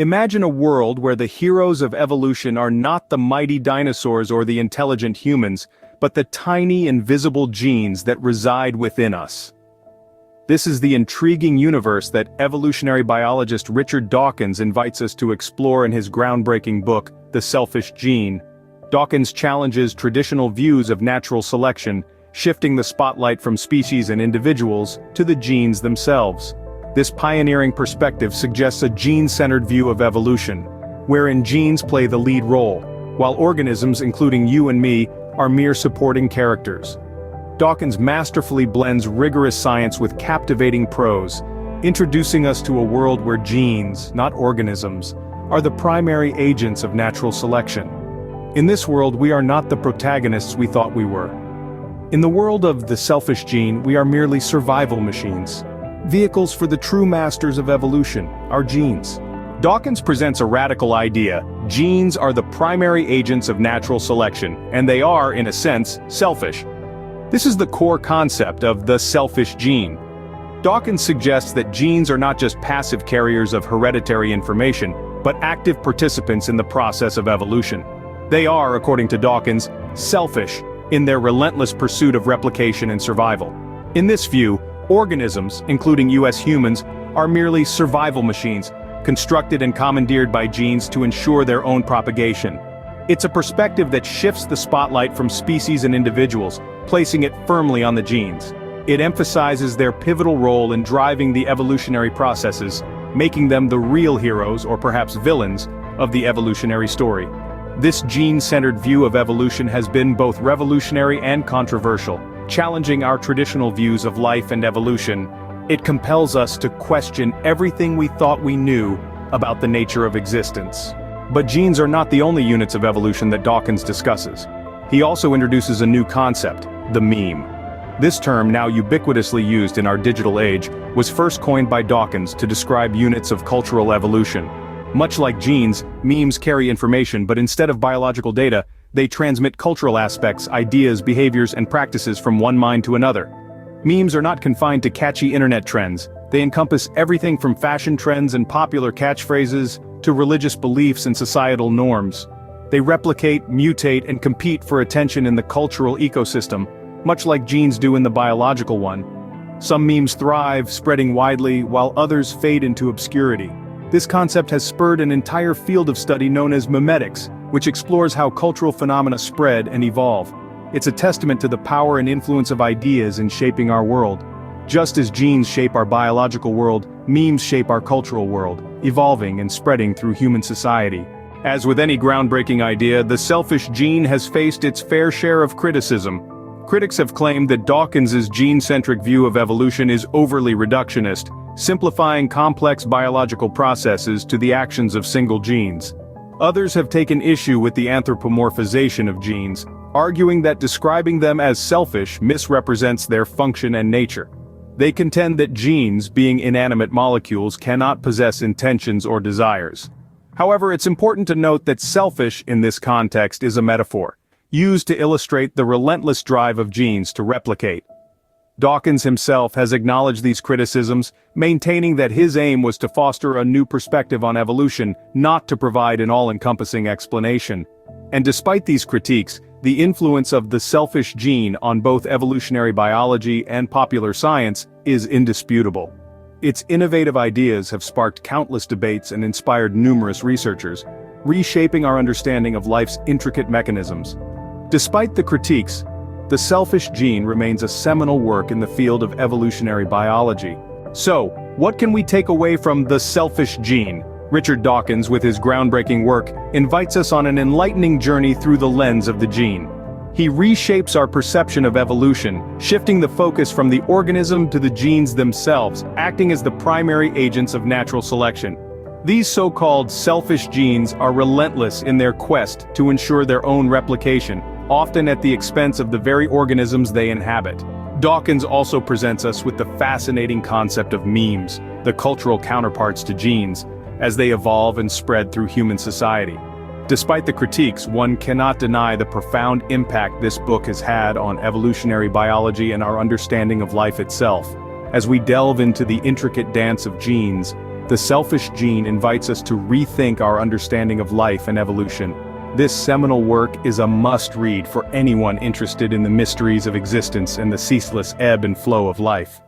Imagine a world where the heroes of evolution are not the mighty dinosaurs or the intelligent humans, but the tiny invisible genes that reside within us. This is the intriguing universe that evolutionary biologist Richard Dawkins invites us to explore in his groundbreaking book, The Selfish Gene. Dawkins challenges traditional views of natural selection, shifting the spotlight from species and individuals to the genes themselves. This pioneering perspective suggests a gene-centered view of evolution, wherein genes play the lead role, while organisms, including you and me, are mere supporting characters. Dawkins masterfully blends rigorous science with captivating prose, introducing us to a world where genes, not organisms, are the primary agents of natural selection. In this world, we are not the protagonists we thought we were. In the world of the selfish gene, we are merely survival machines. Vehicles for the true masters of evolution, our genes. Dawkins presents a radical idea: genes are the primary agents of natural selection, and they are, in a sense, selfish. This is the core concept of the selfish gene. Dawkins suggests that genes are not just passive carriers of hereditary information, but active participants in the process of evolution. They are, according to Dawkins, selfish in their relentless pursuit of replication and survival. In this view, organisms, including US humans, are merely survival machines, constructed and commandeered by genes to ensure their own propagation. It's a perspective that shifts the spotlight from species and individuals, placing it firmly on the genes. It emphasizes their pivotal role in driving the evolutionary processes, making them the real heroes, or perhaps villains, of the evolutionary story. This gene-centered view of evolution has been both revolutionary and controversial, challenging our traditional views of life and evolution. It compels us to question everything we thought we knew about the nature of existence. But genes are not the only units of evolution that Dawkins discusses. He also introduces a new concept, the meme. This term, now ubiquitously used in our digital age, was first coined by Dawkins to describe units of cultural evolution. Much like genes, memes carry information, but instead of biological data, they transmit cultural aspects, ideas, behaviors, and practices from one mind to another. Memes are not confined to catchy internet trends. They encompass everything from fashion trends and popular catchphrases to religious beliefs and societal norms. They replicate, mutate, and compete for attention in the cultural ecosystem, much like genes do in the biological one. Some memes thrive, spreading widely, while others fade into obscurity. This concept has spurred an entire field of study known as memetics, which explores how cultural phenomena spread and evolve. It's a testament to the power and influence of ideas in shaping our world. Just as genes shape our biological world, memes shape our cultural world, evolving and spreading through human society. As with any groundbreaking idea, the selfish gene has faced its fair share of criticism. Critics have claimed that Dawkins's gene-centric view of evolution is overly reductionist, simplifying complex biological processes to the actions of single genes. Others have taken issue with the anthropomorphization of genes, arguing that describing them as selfish misrepresents their function and nature. They contend that genes, being inanimate molecules, cannot possess intentions or desires. However, it's important to note that selfish in this context is a metaphor, used to illustrate the relentless drive of genes to replicate. Dawkins himself has acknowledged these criticisms, maintaining that his aim was to foster a new perspective on evolution, not to provide an all-encompassing explanation. And despite these critiques, the influence of the selfish gene on both evolutionary biology and popular science is indisputable. Its innovative ideas have sparked countless debates and inspired numerous researchers, reshaping our understanding of life's intricate mechanisms. Despite the critiques, the selfish gene remains a seminal work in the field of evolutionary biology. So, what can we take away from the selfish gene? Richard Dawkins, with his groundbreaking work, invites us on an enlightening journey through the lens of the gene. He reshapes our perception of evolution, shifting the focus from the organism to the genes themselves, acting as the primary agents of natural selection. These so-called selfish genes are relentless in their quest to ensure their own replication, often at the expense of the very organisms they inhabit. Dawkins also presents us with the fascinating concept of memes, the cultural counterparts to genes, as they evolve and spread through human society. Despite the critiques, one cannot deny the profound impact this book has had on evolutionary biology and our understanding of life itself. As we delve into the intricate dance of genes, The selfish gene invites us to rethink our understanding of life and evolution. This seminal work is a must-read for anyone interested in the mysteries of existence and the ceaseless ebb and flow of life.